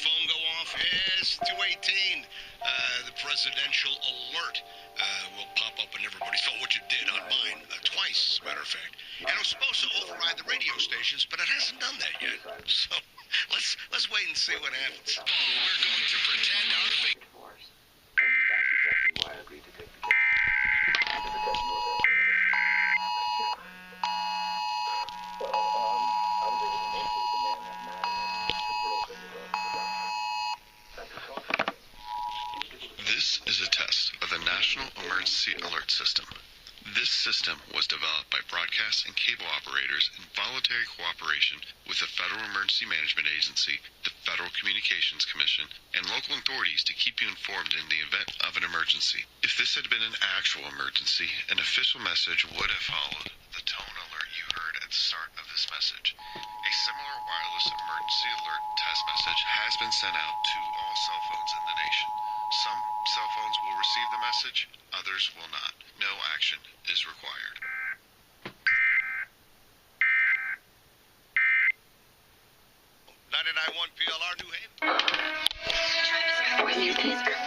phone go off? Yes, 218. The presidential alert will pop up on everybody's phone, which it did on mine twice, as a matter of fact. And it was supposed to override the radio stations, but it hasn't done that yet. So let's wait and see what happens. We're going to pretend our big... That's exactly why I agreed to take the test. Well, I was able to locate the man that night. This is a test of the National Emergency Alert System. This system was developed by broadcast and cable operators in voluntary cooperation with the Federal Emergency Management Agency, the Federal Communications Commission, and local authorities to keep you informed in the event of an emergency. If this had been an actual emergency, an official message would have followed the tone alert you heard at the start of this message. A similar wireless emergency alert test message has been sent out to all cell phones in the nation. Some cell phones will receive the message, others will not. No action is required. 99.1 PLR New Haven. Try Mr. Voice these days.